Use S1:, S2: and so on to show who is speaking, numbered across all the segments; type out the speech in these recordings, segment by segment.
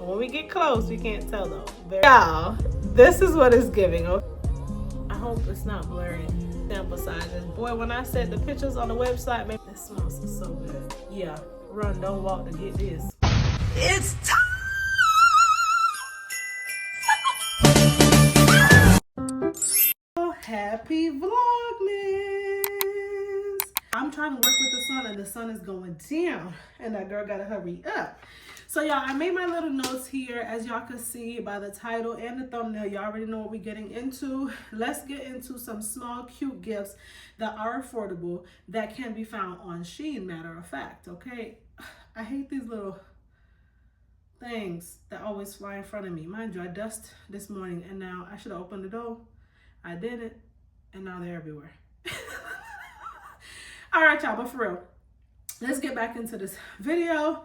S1: When we get close, we can't tell though. Y'all, this is what it's giving. Okay? I hope it's not blurry. Sample sizes. Boy, when I said the pictures on the website, man, it smells so good. Yeah, run, don't walk to get this. It's time. Happy Vlogmas. I'm trying to work with the sun and the sun is going down and that girl gotta hurry up. So y'all, I made my little notes here. As y'all can see by the title and the thumbnail, y'all already know what we're getting into. Let's get into some small cute gifts that are affordable that can be found on Shein, matter of fact. Okay, I hate these little things that always fly in front of me. Mind you, I dusted this morning and now I should have opened the door. I didn't, and now they're everywhere. All right, y'all, but for real, let's get back into this video.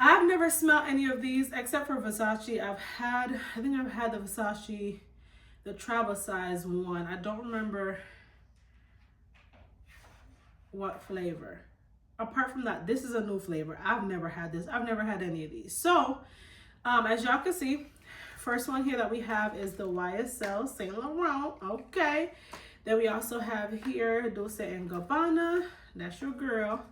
S1: I've never smelled any of these except for Versace. I think I've had the Versace, the travel size one. I don't remember what flavor. Apart from that, this is a new flavor. I've never had this. I've never had any of these. So, as y'all can see, first one here that we have is the YSL Saint Laurent. Okay. Then we also have here Dolce & Gabbana. That's your girl.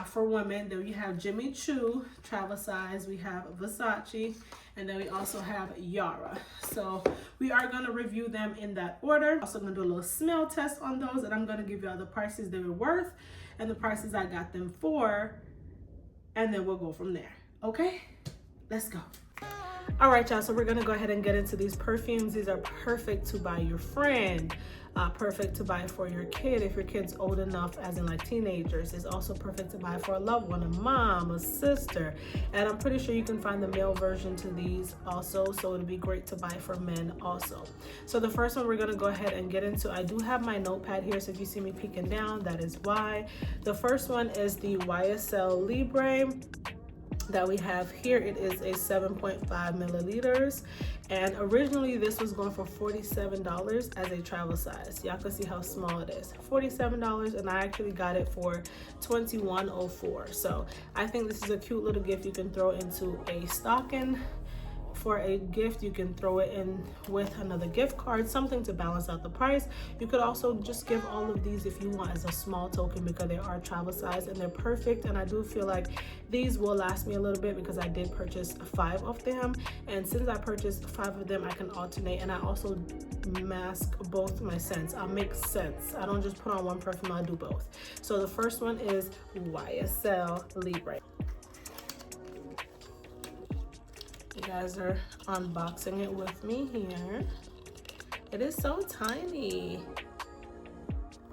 S1: For women, then we have Jimmy Choo, travel size. We have Versace. And then we also have Yara. So we are going to review them in that order. Also going to do a little smell test on those. And I'm going to give you all the prices they were worth and the prices I got them for. And then we'll go from there. Okay? Let's go. All right, y'all, so we're gonna go ahead and get into these perfumes. These are perfect to buy your friend, perfect to buy for your kid if your kid's old enough, as in like teenagers. It's also perfect to buy for a loved one, a mom, a sister, and I'm pretty sure you can find the male version to these also, so it'll be great to buy for men also. So the first one we're gonna go ahead and get into, I do have my notepad here, so if you see me peeking down, that is why. The first one is the YSL Libre that we have here. It is a 7.5 milliliters, and originally this was going for $47 as a travel size. Y'all can see how small it is. $47, and I actually got it for $21.04. So I think this is a cute little gift you can throw into a stocking. For a gift, you can throw it in with another gift card, something to balance out the price. You could also just give all of these if you want as a small token, because they are travel size and they're perfect. And I do feel like these will last me a little bit because I did purchase 5 of them, and since I purchased 5 of them, I can alternate. And I also mask both my scents. I'll make scents. I don't just put on one perfume, I'll do both. So the first one is YSL Libre. You guys are unboxing it with me here. It is so tiny.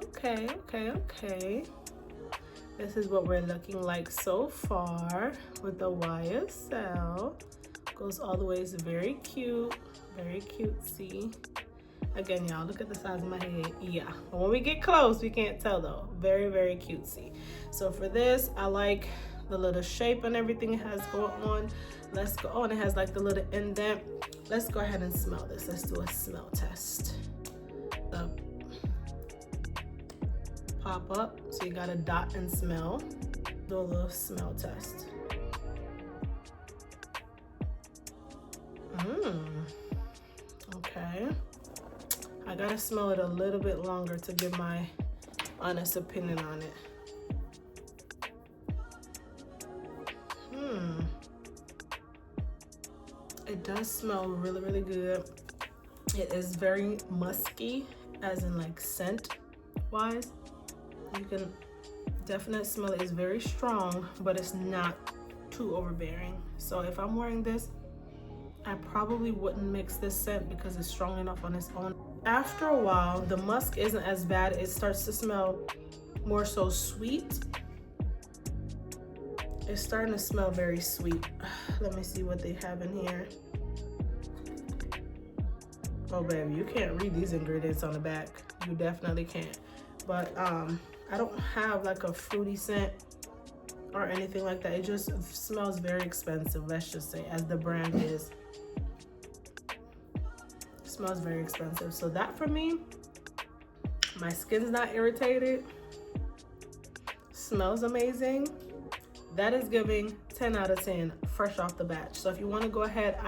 S1: Okay. This is what we're looking like so far with the YSL. Goes all the way. It's very cute, very cutesy. Again, y'all, look at the size of my head. Yeah, but when we get close, we can't tell though. Very, very cutesy. So for this, I like the little shape and everything it has going on. Let's go. Oh, and it has like the little indent. Let's go ahead and smell this. Let's do a smell test. Pop up, so you gotta dot and smell. Do a little smell test. Okay. I gotta smell it a little bit longer to give my honest opinion on it. It does smell really, really good. It is very musky, as in like scent wise. You can definitely smell it. It's very strong, but it's not too overbearing. So if I'm wearing this, I probably wouldn't mix this scent because it's strong enough on its own. After a while, the musk isn't as bad. It starts to smell more so sweet. It's starting to smell very sweet. Let me see what they have in here. Oh, baby, you can't read these ingredients on the back. You definitely can't. But I don't have like a fruity scent or anything like that. It just smells very expensive, let's just say, as the brand is. It smells very expensive. So that for me, my skin's not irritated. Smells amazing. That is giving 10 out of 10 fresh off the batch. So if you want to go ahead,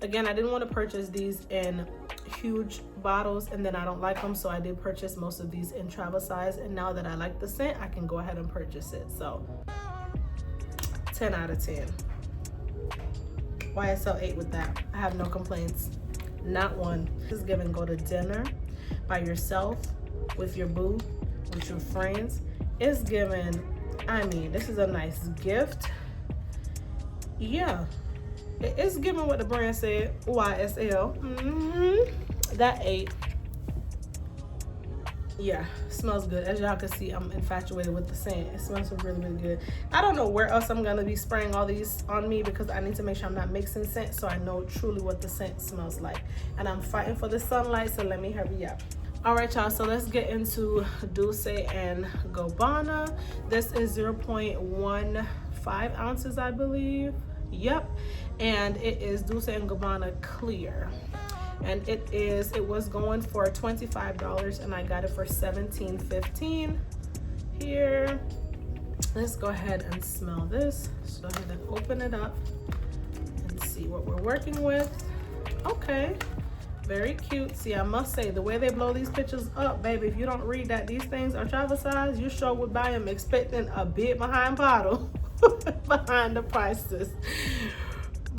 S1: again, I didn't want to purchase these in huge bottles and then I don't like them, so I did purchase most of these in travel size, and now that I like the scent, I can go ahead and purchase it. So 10 out of 10. YSL 8 with that. I have no complaints, not one. This is giving go to dinner by yourself, with your boo, with your friends. It's giving, I mean, this is a nice gift. Yeah, it's giving what the brand said, YSL. That 8. Yeah, smells good. As y'all can see, I'm infatuated with the scent. It smells really, really good. I don't know where else I'm gonna be spraying all these on me because I need to make sure I'm not mixing scent so I know truly what the scent smells like. And I'm fighting for the sunlight, so let me hurry up. All right, y'all, so let's get into Dulce and Gabbana. This is 0.15 ounces, I believe. Yep, and it is Dulce and Gabbana Clear. And it was going for $25 and I got it for $17.15 here. Let's go ahead and smell this. So go ahead and open it up and see what we're working with. Okay, very cute. See, I must say, the way they blow these pictures up, baby, if you don't read that these things are travel size, you sure would buy them expecting a bit behind bottle behind the prices.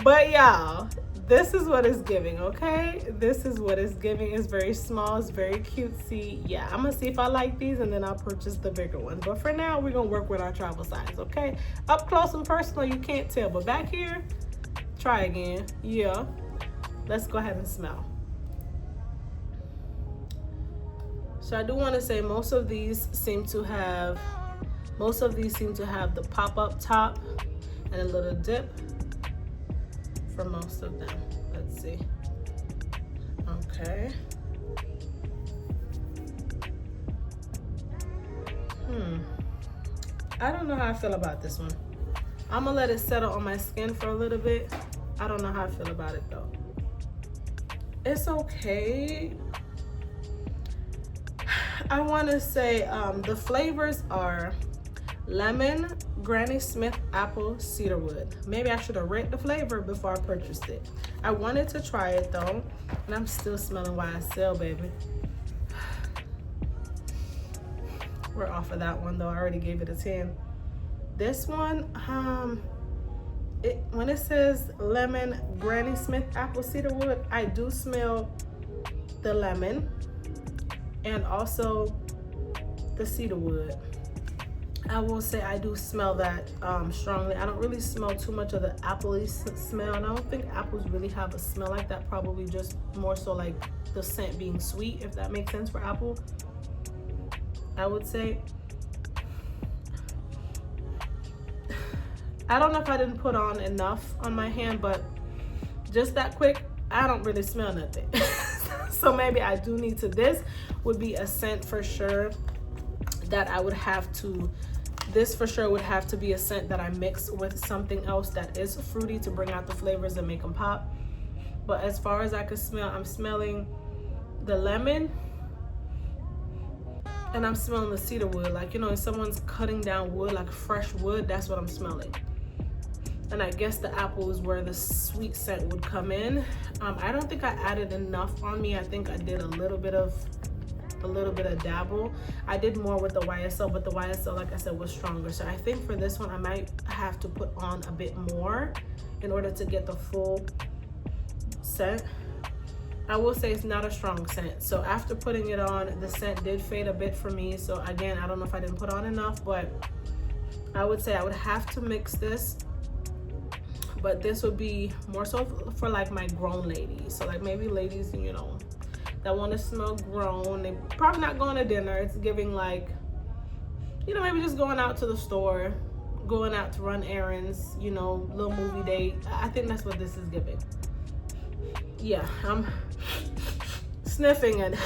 S1: But y'all, this is what it's giving, okay? This is what it's giving. It's very small, it's very cutesy. Yeah, I'm gonna see if I like these and then I'll purchase the bigger one. But for now, we're gonna work with our travel size, okay? Up close and personal, you can't tell, but back here, try again. Yeah, let's go ahead and smell. So I do wanna say most of these seem to have the pop-up top and a little dip. For most of them. Let's see. Okay. I don't know how I feel about this one. I'm gonna let it settle on my skin for a little bit. I don't know how I feel about it though. It's okay. I want to say the flavors are lemon, Granny Smith, apple, cedarwood. Maybe I should have read the flavor before I purchased it. I wanted to try it though, and I'm still smelling YSL, baby. We're off of that one though. I already gave it a 10. This one, when it says lemon, Granny Smith, apple, cedarwood, I do smell the lemon and also the cedarwood. I will say I do smell that strongly. I don't really smell too much of the apple-y smell, and I don't think apples really have a smell like that. Probably just more so like the scent being sweet, if that makes sense for apple. I would say. I don't know if I didn't put on enough on my hand, but just that quick, I don't really smell nothing. So maybe I do need to. This would be a scent for sure that I would have to. This for sure would have to be a scent that I mix with something else that is fruity to bring out the flavors and make them pop. But as far as I can smell, I'm smelling the lemon and I'm smelling the cedarwood. Like, you know, if someone's cutting down wood, like fresh wood, that's what I'm smelling. And I guess the apple is where the sweet scent would come in. I don't think I added enough on me. I think I did a little bit of dabble. I did more with the YSL, but the YSL, like I said, was stronger. So I think for this one, I might have to put on a bit more in order to get the full scent. I will say it's not a strong scent. So after putting it on, the scent did fade a bit for me. So again, I don't know if I didn't put on enough, but I would say I would have to mix this. But this would be more so for like my grown ladies. So like maybe ladies, you know, that want to smell grown. They're probably not going to dinner. It's giving like, you know, maybe just going out to the store, going out to run errands, you know, little movie date. I think that's what this is giving. Yeah, I'm sniffing it.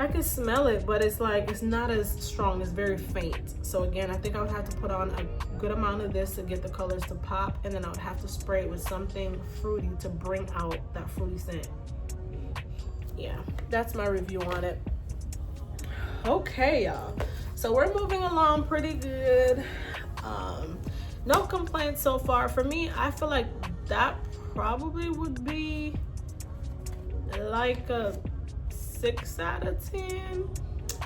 S1: I can smell it, but it's like, it's not as strong. It's very faint. So again, I think I would have to put on a good amount of this to get the colors to pop, and then I would have to spray it with something fruity to bring out that fruity scent. Yeah, that's my review on it. Okay, y'all. So we're moving along pretty good. No complaints so far. For me, I feel like that probably would be like a 6 out of 10.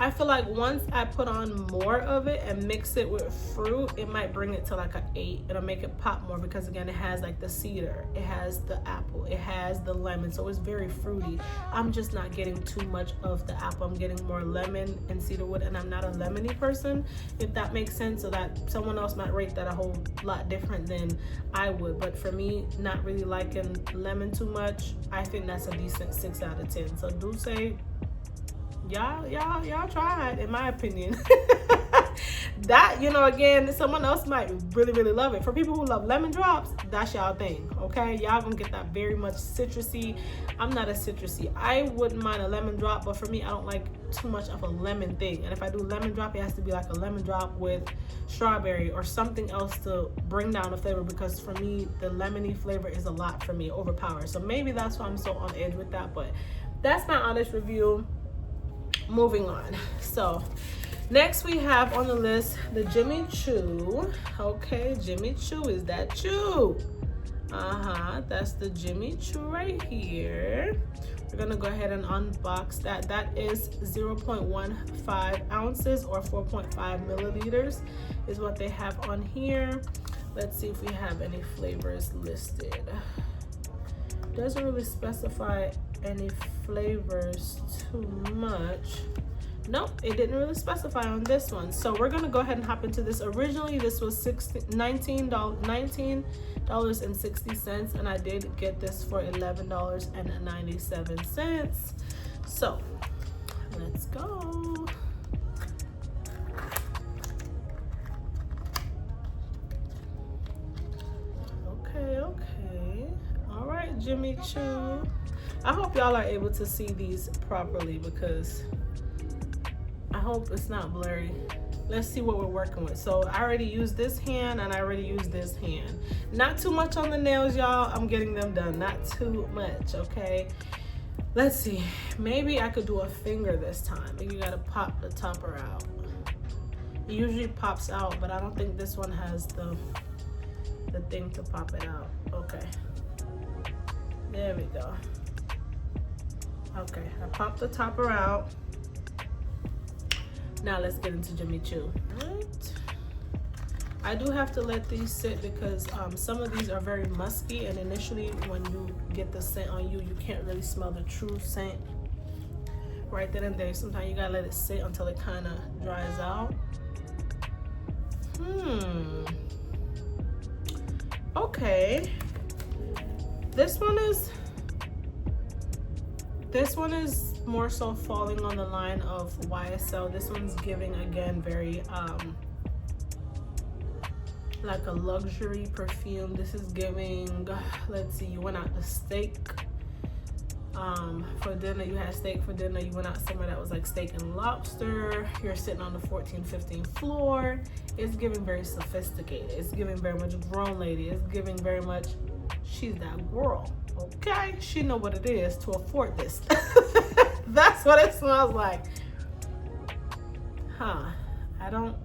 S1: I feel like once I put on more of it and mix it with fruit, it might bring it to like an 8. It'll make it pop more because again, it has like the cedar, it has the apple, it has the lemon, so it's very fruity. I'm just not getting too much of the apple. I'm getting more lemon and cedarwood, and I'm not a lemony person, if that makes sense. So that someone else might rate that a whole lot different than I would. But for me, not really liking lemon too much, I think that's a decent 6 out of 10. So do say y'all tried, in my opinion. That, you know, again, someone else might really love it. For people who love lemon drops, that's y'all thing, okay? Y'all gonna get that very much citrusy. I'm not a citrusy. I wouldn't mind a lemon drop, but for me, I don't like too much of a lemon thing. And if I do lemon drop, it has to be like a lemon drop with strawberry or something else to bring down the flavor, because for me, the lemony flavor is a lot for me, overpowered. So maybe that's why I'm so on edge with that, but that's my honest review. Moving on. So next we have on the list the Jimmy Choo. Okay, Jimmy Choo, is that Choo? That's the Jimmy Choo right here. We're gonna go ahead and unbox that. That is 0.15 ounces or 4.5 milliliters is what they have on here. Let's see if we have any flavors listed. Doesn't really specify any flavors too much. Nope, it didn't really specify on this one. So we're gonna go ahead and hop into this. Originally this was $19.60, and I did get this for $11.97. So let's go. Okay. All right, Jimmy Choo. I hope y'all are able to see these properly, because I hope it's not blurry. Let's see what we're working with. So I already used this hand and I already used this hand. Not too much on the nails, y'all. I'm getting them done. Not too much, okay? Let's see. Maybe I could do a finger this time. Maybe you gotta pop the topper out. It usually pops out, but I don't think this one has the thing to pop it out. Okay. There we go. Okay, I popped the topper out. Now let's get into Jimmy Choo. Right. I do have to let these sit because some of these are very musky, and initially when you get the scent on you, you can't really smell the true scent right then and there. Sometimes you gotta let it sit until it kind of dries out. Okay. This one is more so falling on the line of YSL. This one's giving, again, very like a luxury perfume. This is giving, let's see, you went out to steak for dinner. You had steak for dinner. You went out somewhere that was like steak and lobster. You're sitting on the 14th, 15th floor. It's giving very sophisticated. It's giving very much grown lady. It's giving very much, she's that girl. Okay, she know what it is to afford this. That's what it smells like. I don't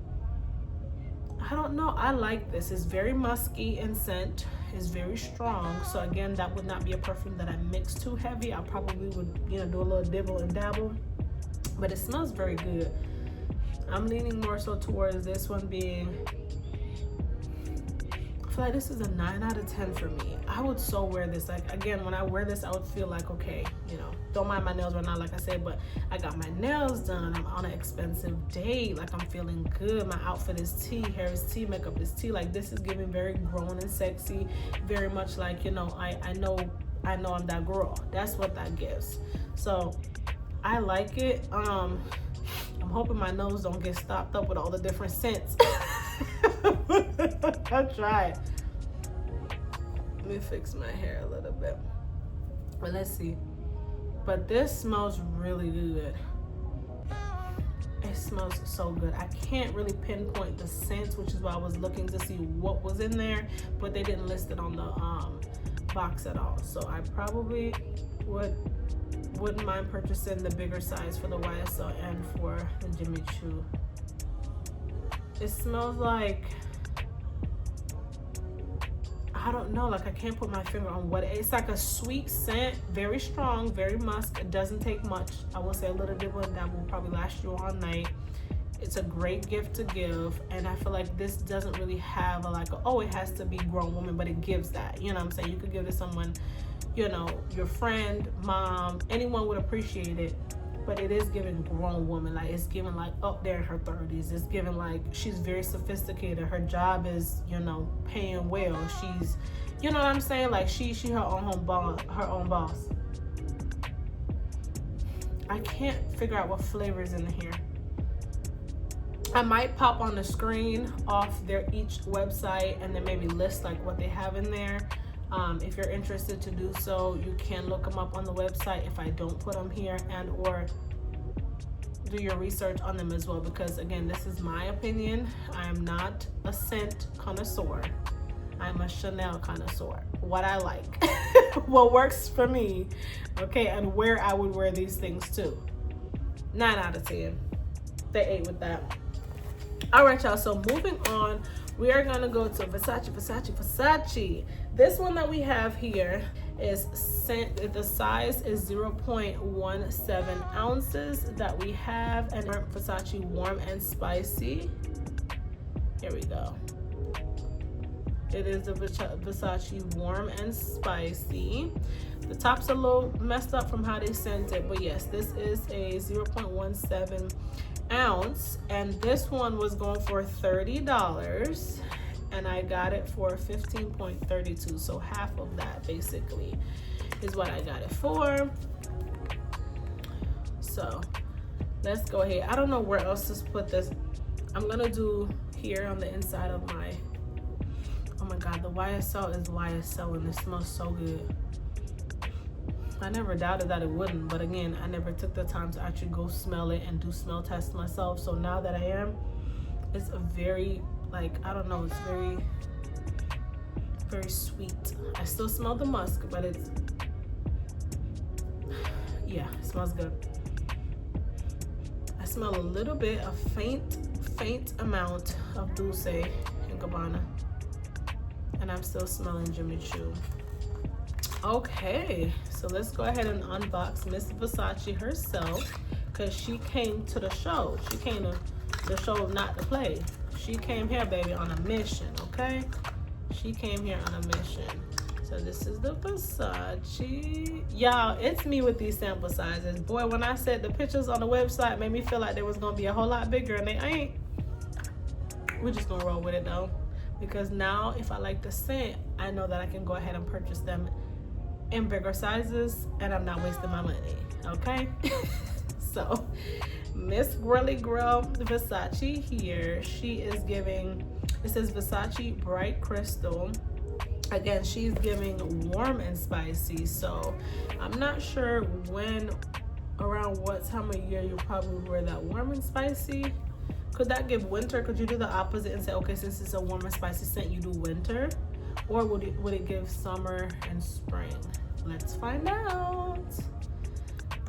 S1: know. I like this. It's very musky in scent. It's very strong. So again, that would not be a perfume that I mix too heavy. I probably would, you know, do a little dibble and dabble. But it smells very good. I'm leaning more so towards this one being, I feel like this is a 9 out of 10 for me. I would so wear this. Like, again, when I wear this, I would feel like, okay, you know, don't mind my nails right now, like I said, but I got my nails done. I'm on an expensive date. Like, I'm feeling good. My outfit is tea, hair is tea, makeup is tea. Like, this is giving very grown and sexy. Very much like, you know, I know I'm that girl. That's what that gives. So I like it. I'm hoping my nose don't get stopped up with all the different scents. I'll try. Let me fix my hair a little bit. But let's see. But this smells really good. It smells so good. I can't really pinpoint the scents, which is why I was looking to see what was in there, but they didn't list it on the box at all. So I probably wouldn't mind purchasing the bigger size for the YSL and for the Jimmy Choo. It smells like I don't know, like I can't put my finger on what it's like. A sweet scent, very strong, very musk. It doesn't take much. I will say a little bit of that will probably last you all night. It's a great gift to give, and I feel like this doesn't really have a like oh, it has to be grown woman, but it gives that, you know what I'm saying? You could give it to someone, you know, your friend, mom, anyone would appreciate it. But it is giving grown woman, like it's giving like up there in her 30s. It's giving like she's very sophisticated. Her job is, you know, paying well. She's, you know what I'm saying? Like she her own boss. I can't figure out what flavors in here. I might pop on the screen off their each website and then maybe list like what they have in there. If you're interested to do so, you can look them up on the website if I don't put them here, and or do your research on them as well, because again, this is my opinion. I am not a scent connoisseur. I'm a Chanel connoisseur. What I like, what works for me, okay, and where I would wear these things too. 9 out of 10. They ate with that. All right, y'all, so moving on, we are gonna go to Versace. This one that we have here is the size is 0.17 ounces that we have, and Versace Warm and Spicy. Here we go. It is the Versace Warm and Spicy. The top's a little messed up from how they sent it, but yes, this is a 0.17 ounce, and this one was going for $30, and I got it for 15.32, so half of that basically is what I got it for. So let's go ahead. I don't know where else to put this. I'm gonna do here on the inside of my, oh my god, the YSL is YSL, and it smells so good. I never doubted that it wouldn't, but again, I never took the time to actually go smell it and do smell tests myself. So now that I am, it's a very, like, I don't know, it's very, very sweet. I still smell the musk, but it's, yeah, it smells good. I smell a little bit, a faint amount of Dulce and Gabbana, and I'm still smelling Jimmy Choo. Okay, so let's go ahead and unbox Miss Versace herself, because she came to the show. She came to the show not to play. She came here, baby, on a mission, okay? She came here on a mission. So this is the Versace. Y'all, it's me with these sample sizes. Boy, when I said the pictures on the website made me feel like there was gonna be a whole lot bigger, and they ain't. We're just gonna roll with it though, because now if I like the scent, I know that I can go ahead and purchase them in bigger sizes, and I'm not wasting my money, okay? So Miss Girly Girl Versace here, she is giving, it says Versace Bright Crystal. Again, she's giving warm and spicy, so I'm not sure when, around what time of year you probably wear that warm and spicy. Could that give winter? Could you do the opposite and say, okay, since it's a warm and spicy scent, you do winter? Or would it give summer and spring? Let's find out.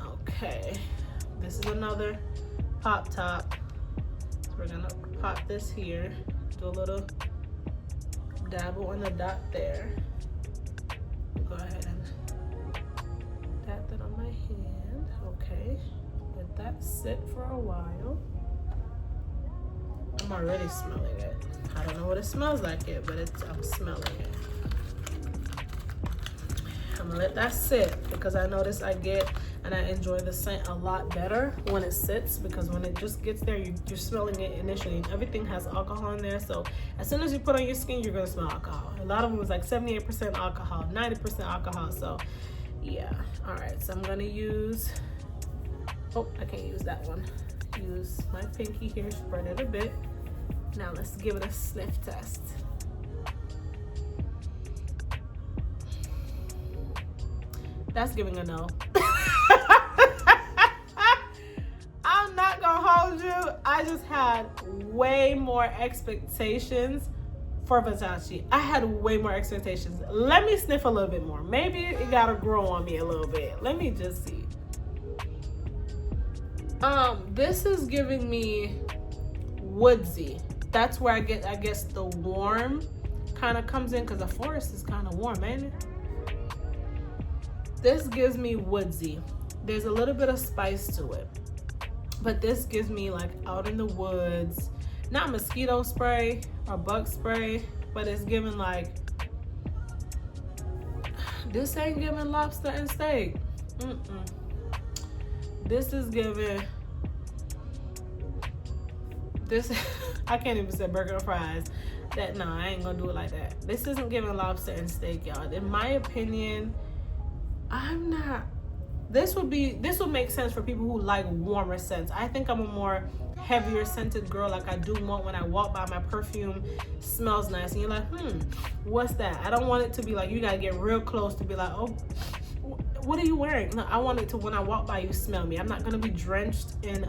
S1: Okay, this is another pop top. So we're gonna pop this here, do a little dabble on the dot there. Go ahead and dab that on my hand. Okay, let that sit for a while. I'm already smelling it. I don't know what it smells like yet, but I'm smelling it. I'm gonna let that sit, because I notice I get and I enjoy the scent a lot better when it sits, because when it just gets there, you're smelling it initially, and everything has alcohol in there. So as soon as you put on your skin, you're gonna smell alcohol. A lot of them was like 78% alcohol, 90% alcohol. So yeah, all right. So I'm gonna use, oh, I can't use that one. Use my pinky here, spread it a bit. Now let's give it a sniff test. That's giving a no. I'm not gonna hold you. I just had way more expectations for Versace. I had way more expectations. Let me sniff a little bit more. Maybe it gotta grow on me a little bit. Let me just see. This is giving me woodsy. That's where I get, I guess, the warm kind of comes in because the forest is kind of warm, ain't it? This gives me woodsy. There's a little bit of spice to it, but this gives me like out in the woods, not mosquito spray or bug spray, but it's giving like, this ain't giving lobster and steak. This is giving, this, I can't even say burger and fries. That, no, I ain't gonna do it like that. This isn't giving lobster and steak, y'all. In my opinion, I'm not, this would make sense for people who like warmer scents. I think I'm a more heavier scented girl. Like I do want, when I walk by, my perfume smells nice and you're like, what's that? I don't want it to be like, you gotta get real close to be like, oh, what are you wearing? No, I want it to, when I walk by, you smell me. I'm not gonna be drenched in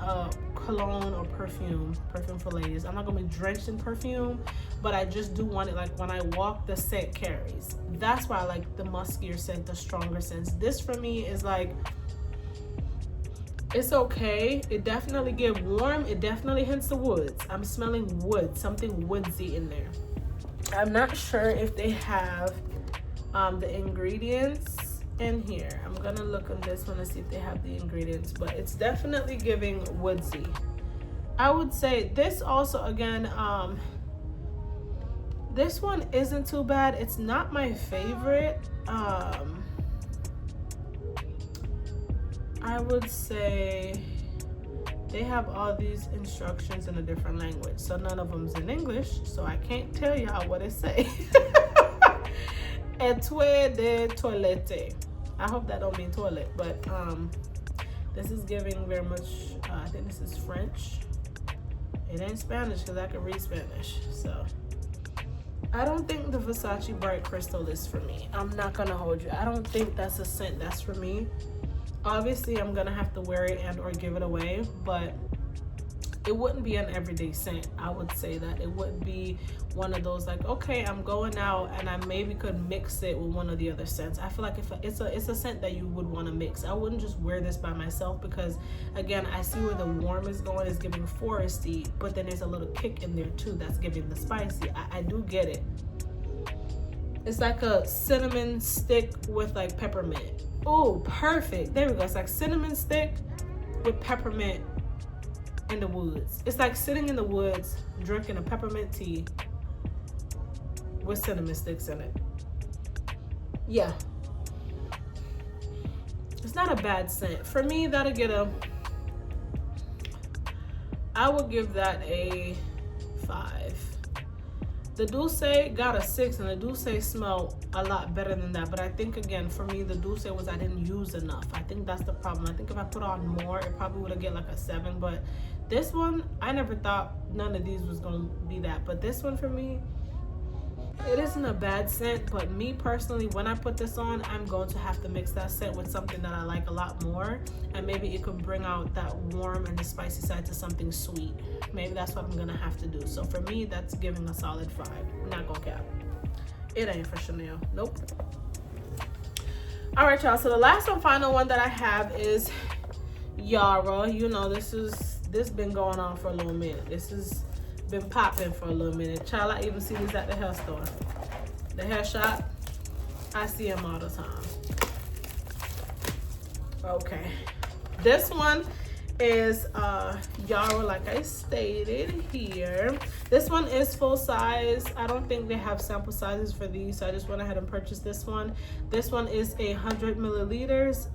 S1: cologne or perfume for ladies. I'm not gonna be drenched in perfume, but I just do want it like when I walk, the scent carries. That's why I like the muskier scent, the stronger scents. This for me is like, it's okay. It definitely get warm. It definitely hints the woods. I'm smelling wood, something woodsy in there. I'm not sure if they have the ingredients in here. I'm gonna look on this one to see if they have the ingredients, but it's definitely giving woodsy. I would say this also, again, this one isn't too bad. It's not my favorite. I would say they have all these instructions in a different language, so none of them's in English, so I can't tell y'all what it say. Etui de toilette. I hope that don't mean toilet, but this is giving very much, I think this is French. It ain't Spanish because I can read Spanish, so. I don't think the Versace Bright Crystal is for me. I'm not gonna hold you. I don't think that's a scent that's for me. Obviously, I'm gonna have to wear it and or give it away, but it wouldn't be an everyday scent. I would say that it would be one of those like, okay, I'm going out and I maybe could mix it with one of the other scents. I feel like if it's a scent that you would want to mix. I wouldn't just wear this by myself because, again, I see where the warm is going, is giving foresty, but then there's a little kick in there too that's giving the spicy. I do get it. It's like a cinnamon stick with like peppermint. Oh, perfect. There we go. It's like cinnamon stick with peppermint in the woods. It's like sitting in the woods drinking a peppermint tea with cinnamon sticks in it. Yeah. It's not a bad scent. For me, that'll get a, I would give that a 5. The Douce got a 6, and the Douce smell a lot better than that. But I think, again, for me, the Douce was I didn't use enough. I think that's the problem. I think if I put on more, it probably would have get like a 7. But this one, I never thought none of these was going to be that. But this one for me, it isn't a bad scent. But me personally, when I put this on, I'm going to have to mix that scent with something that I like a lot more. And maybe it could bring out that warm and the spicy side to something sweet. Maybe that's what I'm going to have to do. So for me, that's giving a solid 5. I'm not going to cap. It ain't for Chanel. Nope. All right, y'all. So the last and final one that I have is Yara. You know, this been going on for a little minute. This has been popping for a little minute. Child, I even see these at the hair store. The hair shop, I see them all the time. Okay. This one is Yara, like I stated here. This one is full size. I don't think they have sample sizes for these, so I just went ahead and purchased this one. This one is 100 milliliters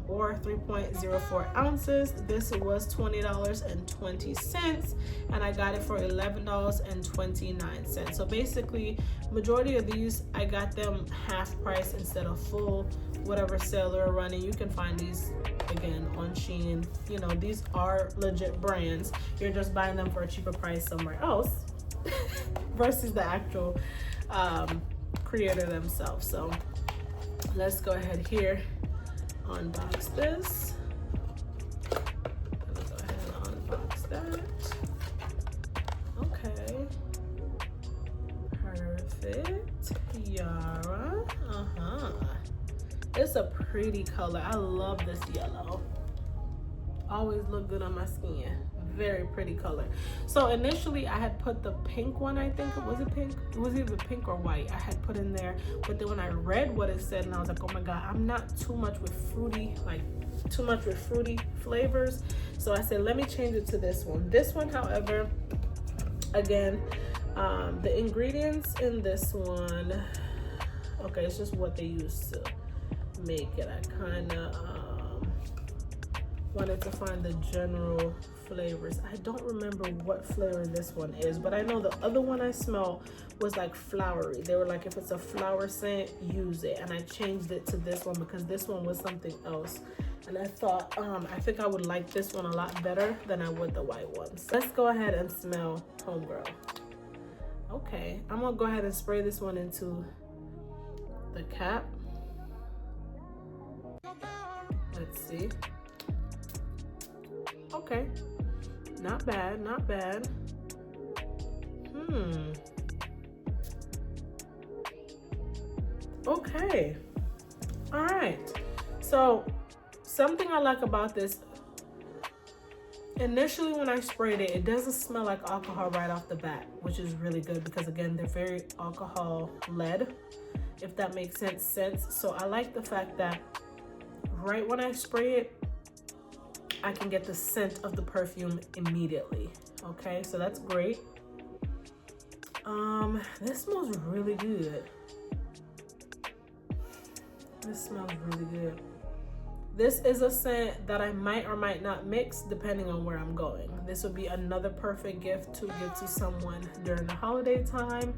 S1: or 3.04 ounces. This was $20.20, and I got it for $11.29. So basically, majority of these I got them half price instead of full. Whatever sale they're running, you can find these again on Shein. You know, these are legit brands. You're just buying them for a cheaper price somewhere else versus the actual creator themselves. So let's go ahead here, unbox this. Let's go ahead and unbox that. Okay, perfect. Yara. It's a pretty color. I love this yellow. Always look good on my skin. Very pretty color. So initially I had put the pink one, I think. Was it pink? it was either pink or white I had put in there, but then when I read what it said, and I was like, oh my god, I'm not too much with fruity flavors. So I said, let me change it to this one. This one, however, again, the ingredients in this one, okay, it's just what they used to make it. I kind of wanted to find the general flavors. I don't remember what flavor this one is, but I know the other one I smelled was like flowery. They were like, if it's a flower scent, use it. And I changed it to this one because this one was something else. And I thought, I think I would like this one a lot better than I would the white ones. Let's go ahead and smell Homegirl. Okay, I'm gonna go ahead and spray this one into the cap. Let's see. Okay, not bad, not bad. Okay, all right. So something I like about this, initially when I sprayed it, it doesn't smell like alcohol right off the bat, which is really good because again, they're very alcohol led, if that makes sense. So I like the fact that right when I spray it, I can get the scent of the perfume immediately. Okay, so that's great. This smells really good. This smells really good. This is a scent that I might or might not mix depending on where I'm going. This would be another perfect gift to give to someone during the holiday time.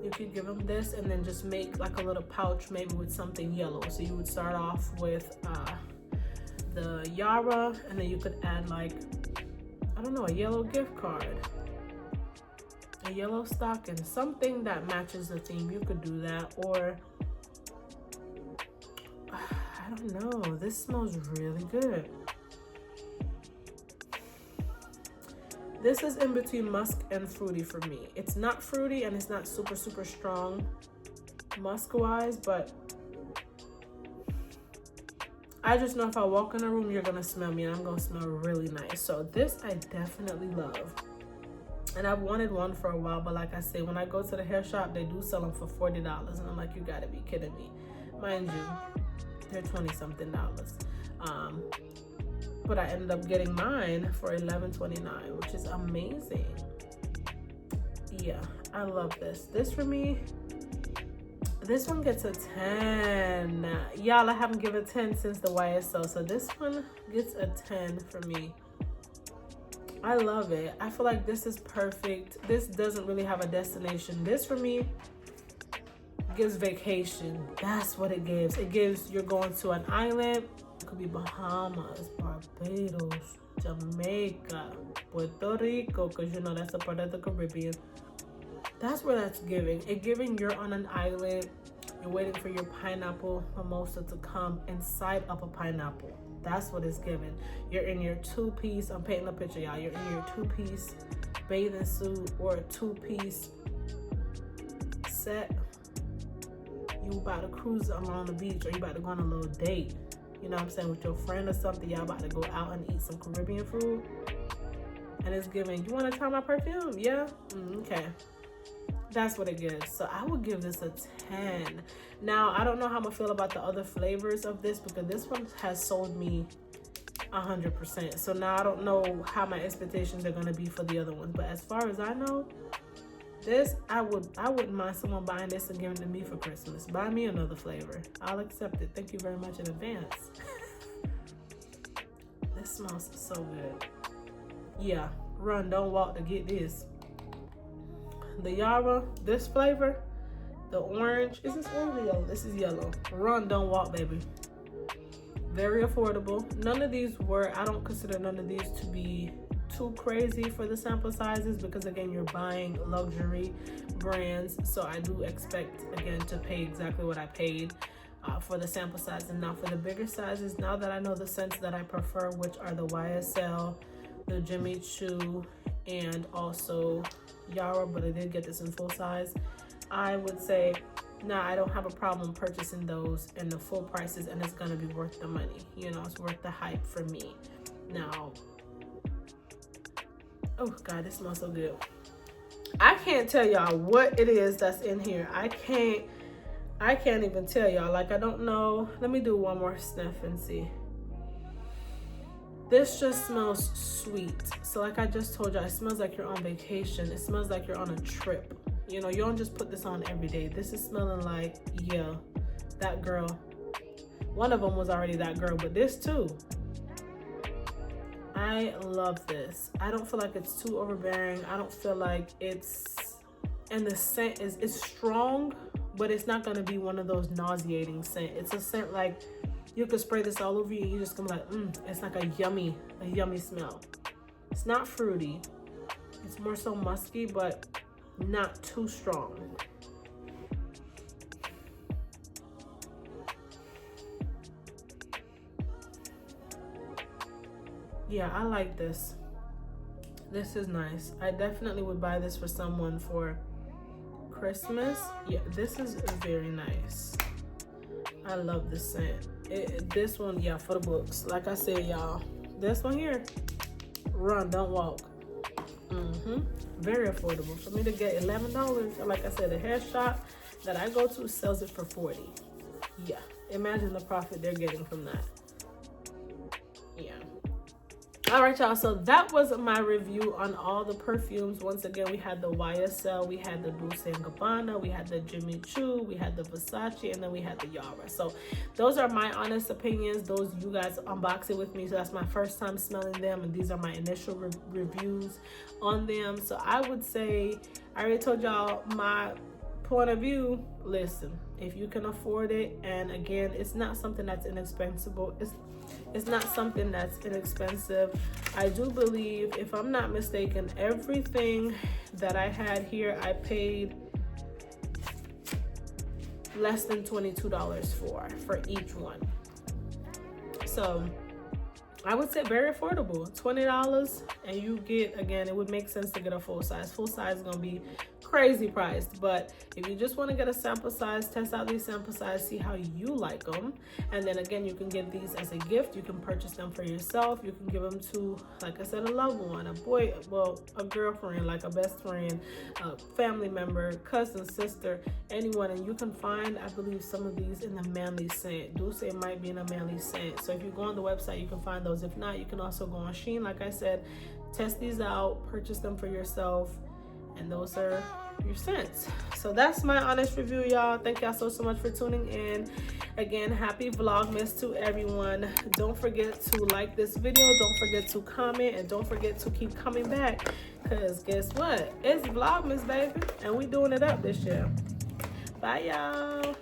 S1: You could give them this and then just make like a little pouch, maybe with something yellow. So you would start off with the Yara, and then you could add like, I don't know, a yellow gift card, a yellow stocking, something that matches the theme. You could do that, or I don't know. This smells really good. This is in between musk and fruity for me. It's not fruity and it's not super strong musk wise, but I just know if I walk in a room, you're gonna smell me and I'm gonna smell really nice. So this I definitely love. And I've wanted one for a while, but like I say, when I go to the hair shop, they do sell them for $40. And I'm like, you gotta be kidding me. Mind you, they're $20-something. But I ended up getting mine for $11.29, which is amazing. Yeah, I love this. This for me, this one gets a 10. Y'all, I haven't given a 10 since the YSL, so this one gets a 10 for me. I love it. I feel like this is perfect. This doesn't really have a destination. This for me gives vacation. That's what it gives. It gives, you're going to an island. It could be Bahamas, Barbados, Jamaica, Puerto Rico, because you know that's a part of the Caribbean. That's where that's giving. It giving you're on an island, you're waiting for your pineapple mimosa to come inside of a pineapple. That's what it's giving. You're in your two-piece, I'm painting a picture, y'all. You're in your two-piece bathing suit or a two-piece set. You about to cruise along the beach, or you about to go on a little date. You know what I'm saying, with your friend or something. Y'all about to go out and eat some Caribbean food. And it's giving, you want to try my perfume? Yeah? Okay. That's what it gives. So I would give this a 10. Now, I don't know how I'm gonna feel about the other flavors of this, because this one has sold me 100%. So now I don't know how my expectations are gonna be for the other ones. But as far as I know, this, I wouldn't mind someone buying this and giving it to me for Christmas. Buy me another flavor. I'll accept it. Thank you very much in advance. This smells so good. Yeah, run, don't walk to get this. The Yara, this flavor, the orange, is this orange or yellow? This is yellow. Run, don't walk, baby. Very affordable. None of these were, I don't consider none of these to be too crazy for the sample sizes, because again, you're buying luxury brands. So I do expect, again, to pay exactly what I paid for the sample size. And now for the bigger sizes, now that I know the scents that I prefer, which are the YSL, the Jimmy Choo, and also Yara, but I did get this in full size, I would say, nah, I don't have a problem purchasing those in the full prices, and it's gonna be worth the money. You know, it's worth the hype for me. Now, oh God, this smells so good. I can't tell y'all what it is that's in here. I can't even tell y'all. Like, I don't know. Let me do one more sniff and see. This just smells sweet. So like I just told you, it smells like you're on vacation. It smells like you're on a trip. You know, you don't just put this on every day. This is smelling like, yeah, that girl. One of them was already that girl, but this too. I love this. I don't feel like it's too overbearing. I don't feel like it's, and the scent is strong, but it's not gonna be one of those nauseating scent. It's a scent like you could spray this all over you and you're just gonna be like, it's like a yummy smell. It's not fruity. It's more so musky, but not too strong. Yeah, I like this. This is nice. I definitely would buy this for someone for Christmas. Yeah, this is very nice. I love this scent. This one, yeah, for the books. Like I said, y'all, this one here, run, don't walk. Very affordable. For me to get $11, like I said, a hair shop that I go to sells it for $40. Yeah, imagine the profit they're getting from that. Yeah. All right, y'all, so that was my review on all the perfumes. Once again, we had the YSL, we had the Dolce & Gabbana, we had the Jimmy Choo, we had the Versace, and then we had the Yara. So those are my honest opinions. Those you guys unbox it with me. So that's my first time smelling them, and these are my initial reviews on them. So I would say, I already told y'all my point of view. Listen, if you can afford it, and again, it's not something that's inexpensive. It's not something that's inexpensive. I do believe, if I'm not mistaken, everything that I had here, I paid less than $22 for each one. So I would say very affordable. $20, and you get, again, it would make sense to get a full size. Full size is gonna be crazy priced, but if you just want to get a sample size, test out these sample size, see how you like them, and then again, you can give these as a gift. You can purchase them for yourself. You can give them to, like I said, a loved one, a boy, well, a girlfriend, like a best friend, a family member, cousin, sister, anyone. And you can find, I believe, some of these in the manly scent. Dulce might be in a manly scent. So if you go on the website, you can find those. If not, you can also go on Shein. Like I said, test these out, purchase them for yourself, and those are your scents. So that's my honest review, y'all. Thank y'all so much for tuning in. Again, happy Vlogmas to everyone. Don't forget to like this video, don't forget to comment, and don't forget to keep coming back, because guess what, it's Vlogmas, baby, and we doing it up this year. Bye, y'all.